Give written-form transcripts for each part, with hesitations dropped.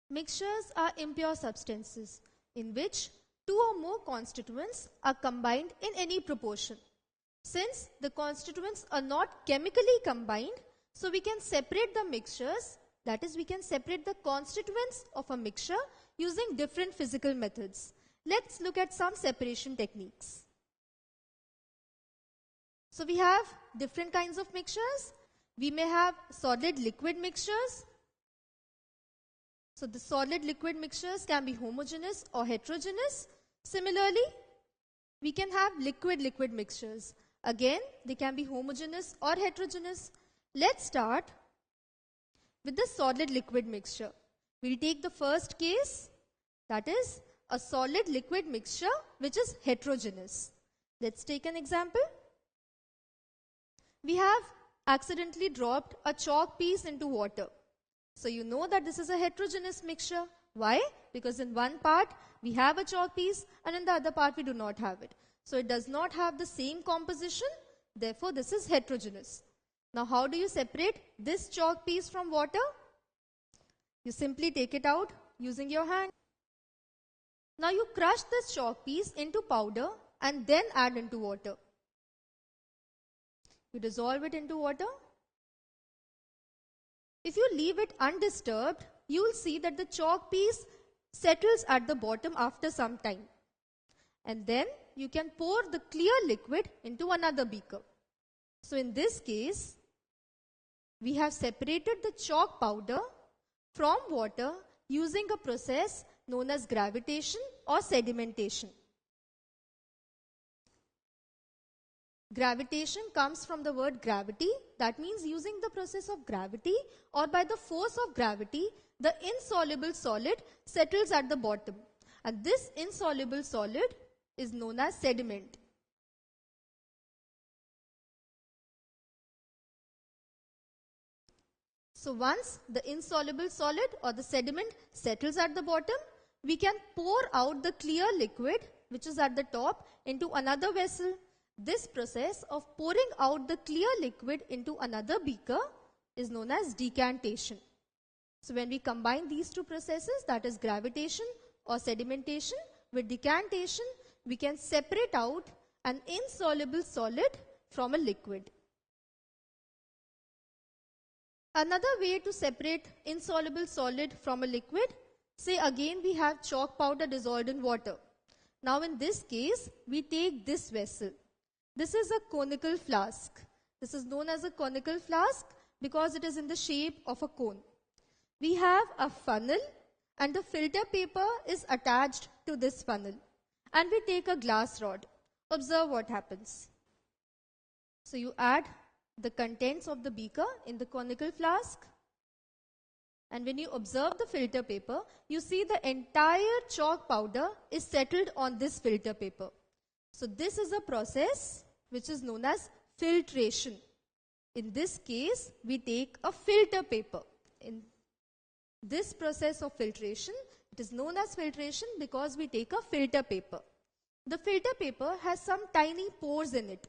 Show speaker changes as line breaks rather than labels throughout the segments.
Mixtures are impure substances in which two or more constituents are combined in any proportion. Since the constituents are not chemically combined, so we can separate the mixtures, that is, we can separate the constituents of a mixture using different physical methods. Let's look at some separation techniques. So we have different kinds of mixtures. We may have solid liquid mixtures. So the solid liquid mixtures can be homogeneous or heterogeneous. Similarly, we can have liquid mixtures. Again, they can be homogeneous or heterogeneous. Let's start with the solid liquid mixture. We'll take the first case, that is a solid liquid mixture which is heterogeneous. Let's take an example. We have accidentally dropped a chalk piece into water. So you know that this is a heterogeneous mixture. Why? Because in one part we have a chalk piece and in the other part we do not have it. So it does not have the same composition, therefore this is heterogeneous. Now how do you separate this chalk piece from water? You simply take it out using your hand. Now you crush this chalk piece into powder and then add into water. You dissolve it into water. If you leave it undisturbed, you will see that the chalk piece settles at the bottom after some time. And then you can pour the clear liquid into another beaker. So in this case, we have separated the chalk powder from water using a process known as gravitation or sedimentation. Gravitation comes from the word gravity. That means using the process of gravity or by the force of gravity, the insoluble solid settles at the bottom. And this insoluble solid is known as sediment. So once the insoluble solid or the sediment settles at the bottom, we can pour out the clear liquid which is at the top into another vessel. This process of pouring out the clear liquid into another beaker is known as decantation. So when we combine these two processes, that is gravitation or sedimentation with decantation, we can separate out an insoluble solid from a liquid. Another way to separate insoluble solid from a liquid, say again we have chalk powder dissolved in water. Now in this case, we take this vessel. This is a conical flask. This is known as a conical flask because it is in the shape of a cone. We have a funnel and the filter paper is attached to this funnel. And we take a glass rod. Observe what happens. So you add the contents of the beaker in the conical flask. And when you observe the filter paper, you see the entire chalk powder is settled on this filter paper. So this is a process which is known as filtration. In this case, we take a filter paper. In this process of filtration, it is known as filtration because we take a filter paper. The filter paper has some tiny pores in it.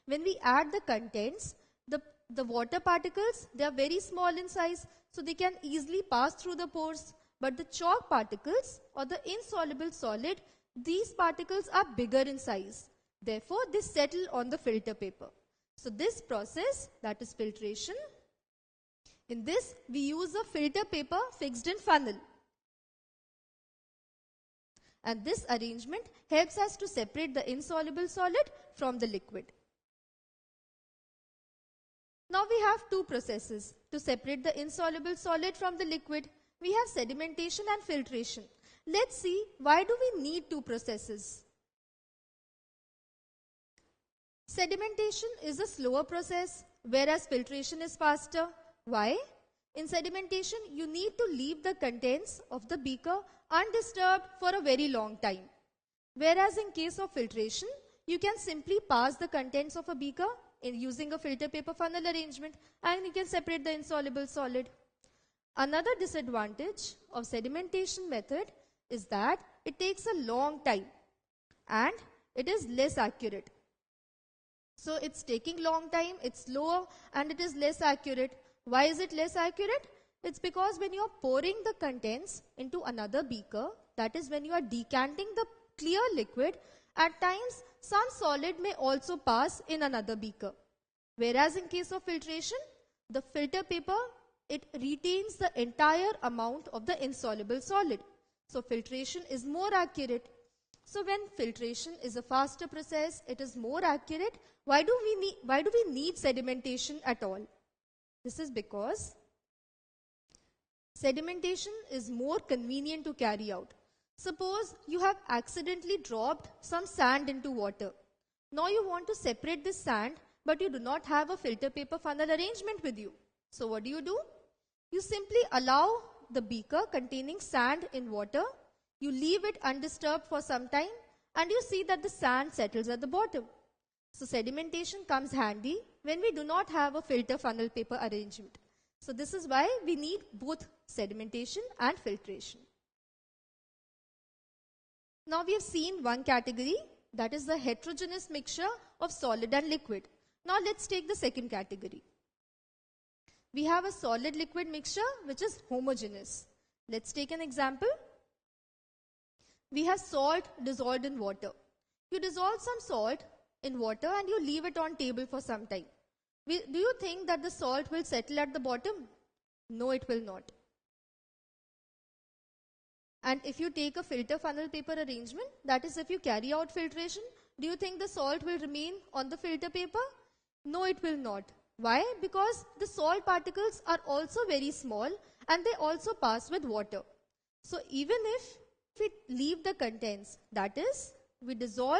When we add the contents, the water particles, they are very small in size, so they can easily pass through the pores. But the chalk particles or the insoluble solid, these particles are bigger in size. Therefore, they settle on the filter paper. So this process, that is filtration, in this we use a filter paper fixed in funnel. And this arrangement helps us to separate the insoluble solid from the liquid. Now we have two processes to separate the insoluble solid from the liquid. We have sedimentation and filtration. Let's see, why do we need two processes? Sedimentation is a slower process, whereas filtration is faster. Why? In sedimentation, you need to leave the contents of the beaker undisturbed for a very long time. Whereas in case of filtration, you can simply pass the contents of a beaker in using a filter paper funnel arrangement and you can separate the insoluble solid. Another disadvantage of sedimentation method is that it takes a long time and it is less accurate. So it's taking long time, it's slower and it is less accurate. Why is it less accurate? It's because when you are pouring the contents into another beaker, that is when you are decanting the clear liquid, at times some solid may also pass in another beaker. Whereas in case of filtration, the filter paper, it retains the entire amount of the insoluble solid. So filtration is more accurate. So when filtration is a faster process, it is more accurate. Why do we need sedimentation at all? This is because sedimentation is more convenient to carry out. Suppose you have accidentally dropped some sand into water. Now you want to separate this sand, but you do not have a filter paper funnel arrangement with you. So what do? You simply allow the beaker containing sand in water, you leave it undisturbed for some time, and you see that the sand settles at the bottom. So sedimentation comes handy when we do not have a filter funnel paper arrangement. So this is why we need both sedimentation and filtration. Now we have seen one category, that is the heterogeneous mixture of solid and liquid. Now let's take the second category. We have a solid liquid mixture which is homogeneous. Let's take an example. We have salt dissolved in water. You dissolve some salt in water and you leave it on table for some time. Do you think that the salt will settle at the bottom? No, it will not. And if you take a filter funnel paper arrangement, that is if you carry out filtration, do you think the salt will remain on the filter paper? No, it will not. Why? Because the salt particles are also very small and they also pass with water. So even if we leave the contents, that is, we dissolve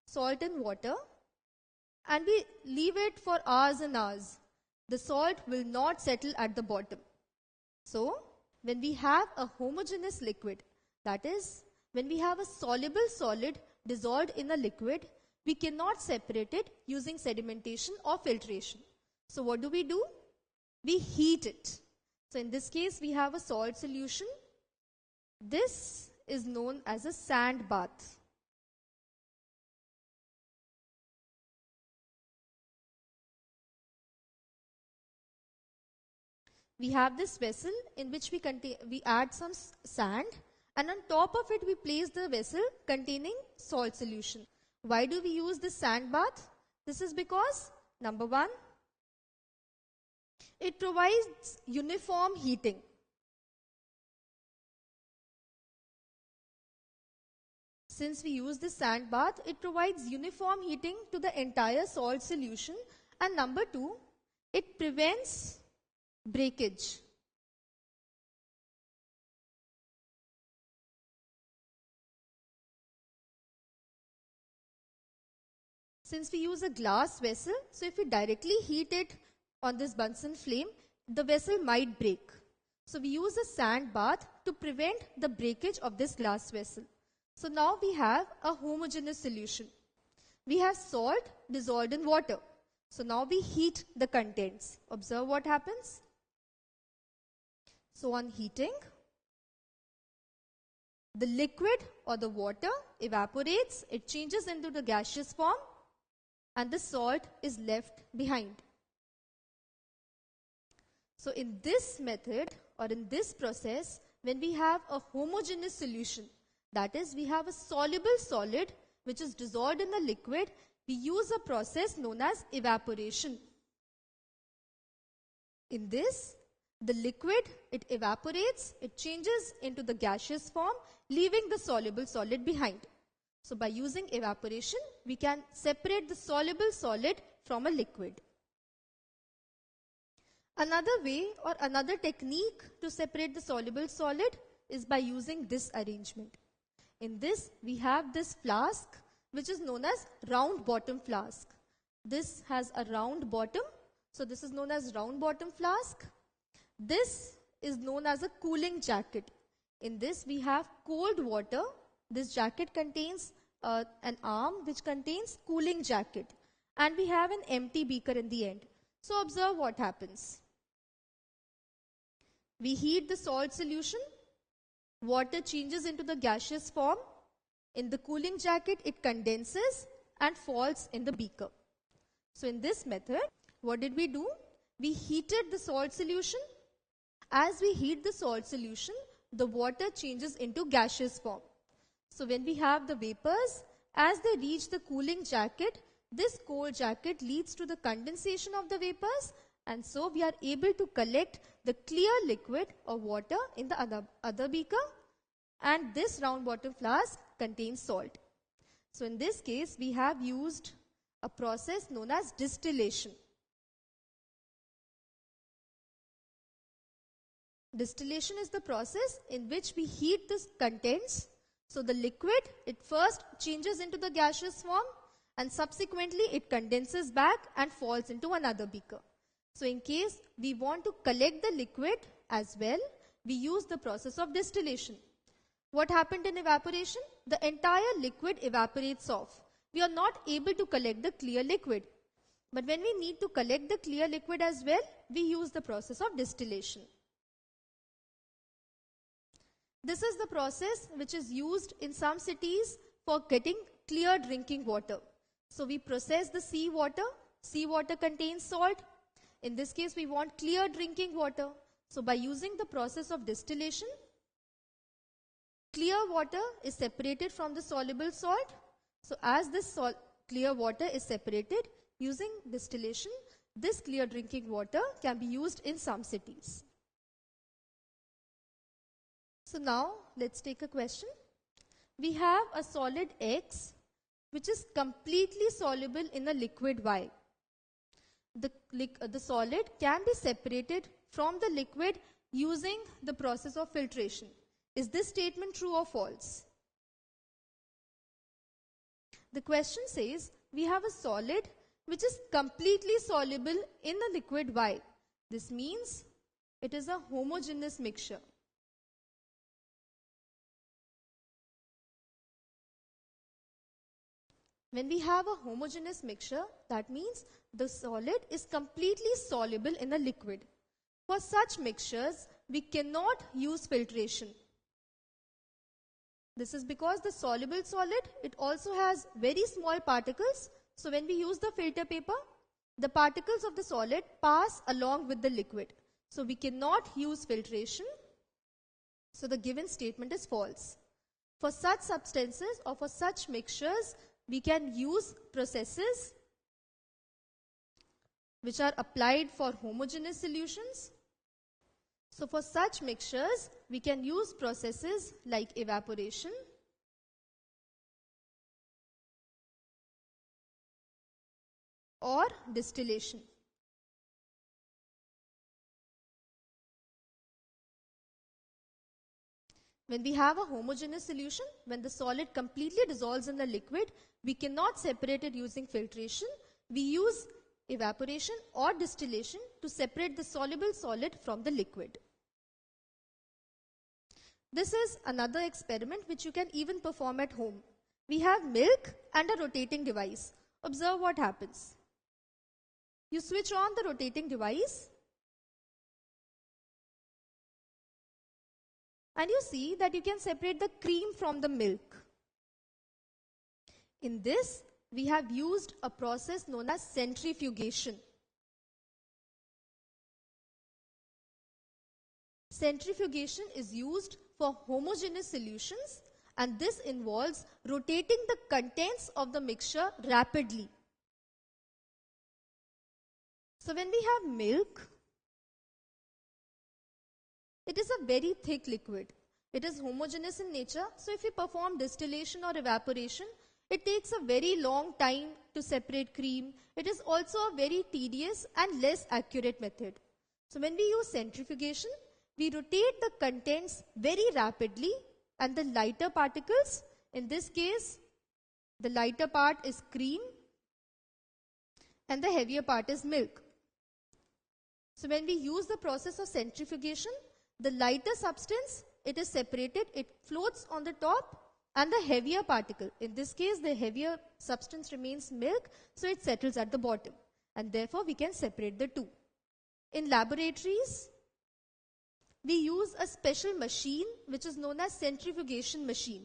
salt in water and we leave it for hours and hours, the salt will not settle at the bottom. So when we have a homogeneous liquid, that is, when we have a soluble solid dissolved in a liquid, we cannot separate it using sedimentation or filtration. So what do? We heat it. So in this case, we have a salt solution. This is known as a sand bath. We have this vessel in which we add some sand, and on top of it we place the vessel containing salt solution. Why do we use this sand bath? This is because, number one, it provides uniform heating. Since we use this sand bath, it provides uniform heating to the entire salt solution. And number two, it prevents breakage. Since we use a glass vessel, so if we directly heat it on this Bunsen flame, the vessel might break. So we use a sand bath to prevent the breakage of this glass vessel. So now we have a homogeneous solution. We have salt dissolved in water. So now we heat the contents. Observe what happens. So on heating, the liquid or the water evaporates, it changes into the gaseous form, and the salt is left behind. So in this method or in this process, when we have a homogeneous solution, that is, we have a soluble solid which is dissolved in a liquid, we use a process known as evaporation. In this, the liquid, it evaporates, it changes into the gaseous form, leaving the soluble solid behind. So by using evaporation, we can separate the soluble solid from a liquid. Another way or another technique to separate the soluble solid is by using this arrangement. In this, we have this flask which is known as round bottom flask. This has a round bottom, so this is known as round bottom flask. This is known as a cooling jacket. In this, we have cold water. This jacket contains an arm which contains cooling jacket, and we have an empty beaker in the end. So observe what happens. We heat the salt solution, water changes into the gaseous form. In the cooling jacket, it condenses and falls in the beaker. So in this method, what did we do? We heated the salt solution, as we heat the salt solution, the water changes into gaseous form. So when we have the vapors, as they reach the cooling jacket, this cold jacket leads to the condensation of the vapors, and so we are able to collect the clear liquid or water in the other beaker, and this round bottom flask contains salt. So in this case, we have used a process known as distillation. Distillation is the process in which we heat the contents. So the liquid, it first changes into the gaseous form, and subsequently it condenses back and falls into another beaker. So in case we want to collect the liquid as well, we use the process of distillation. What happened in evaporation? The entire liquid evaporates off. We are not able to collect the clear liquid. But when we need to collect the clear liquid as well, we use the process of distillation. This is the process which is used in some cities for getting clear drinking water. So we process the seawater. Seawater contains salt. In this case, we want clear drinking water. So by using the process of distillation, clear water is separated from the soluble salt. So as this clear water is separated, using distillation, this clear drinking water can be used in some cities. So now let's take a question. We have a solid X which is completely soluble in a liquid Y. The solid can be separated from the liquid using the process of filtration. Is this statement true or false? The question says we have a solid which is completely soluble in the liquid Y. This means it is a homogeneous mixture. When we have a homogeneous mixture, that means the solid is completely soluble in a liquid. For such mixtures, we cannot use filtration. This is because the soluble solid, it also has very small particles. So when we use the filter paper, the particles of the solid pass along with the liquid. So we cannot use filtration. So the given statement is false. For such substances or for such mixtures, we can use processes which are applied for homogeneous solutions. So for such mixtures, we can use processes like evaporation, or distillation. When we have a homogeneous solution, when the solid completely dissolves in the liquid, we cannot separate it using filtration. We use evaporation or distillation to separate the soluble solid from the liquid. This is another experiment which you can even perform at home. We have milk and a rotating device. Observe what happens. You switch on the rotating device and you see that you can separate the cream from the milk. In this, we have used a process known as centrifugation. Centrifugation is used for homogeneous solutions, and this involves rotating the contents of the mixture rapidly. So when we have milk, it is a very thick liquid. It is homogeneous in nature, so if we perform distillation or evaporation, it takes a very long time to separate cream. It is also a very tedious and less accurate method. So when we use centrifugation, we rotate the contents very rapidly, and the lighter particles, in this case, the lighter part is cream and the heavier part is milk. So when we use the process of centrifugation, the lighter substance, it is separated, it floats on the top, and the heavier particle, in this case the heavier substance remains milk, so it settles at the bottom, and therefore we can separate the two. In laboratories, we use a special machine which is known as centrifugation machine.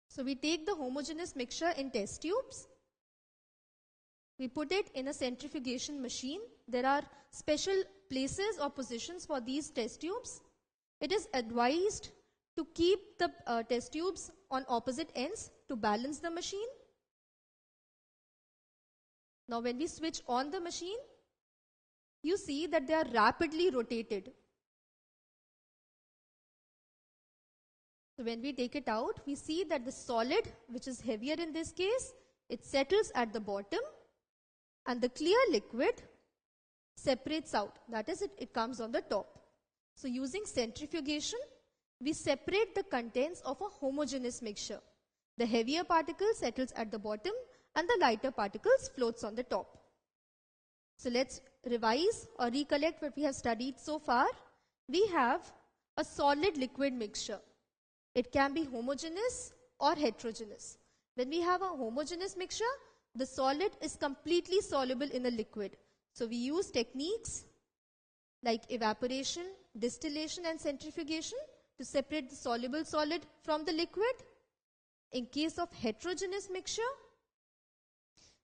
So we take the homogeneous mixture in test tubes, we put it in a centrifugation machine. There are special places or positions for these test tubes, it is advised to keep the test tubes on opposite ends to balance the machine. Now when we switch on the machine, you see that they are rapidly rotated. So when we take it out, we see that the solid, which is heavier in this case, it settles at the bottom, and the clear liquid separates out. That is, it comes on the top. So using centrifugation, we separate the contents of a homogeneous mixture. The heavier particle settles at the bottom and the lighter particles floats on the top. So let's revise or recollect what we have studied so far. We have a solid liquid mixture. It can be homogeneous or heterogeneous. When we have a homogeneous mixture, the solid is completely soluble in a liquid. So we use techniques like evaporation, distillation and centrifugation to separate the soluble solid from the liquid. In case of heterogeneous mixture,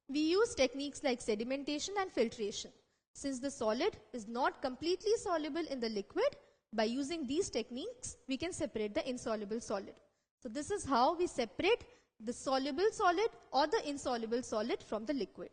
we use techniques like sedimentation and filtration. Since the solid is not completely soluble in the liquid, by using these techniques, we can separate the insoluble solid. So this is how we separate the soluble solid or the insoluble solid from the liquid.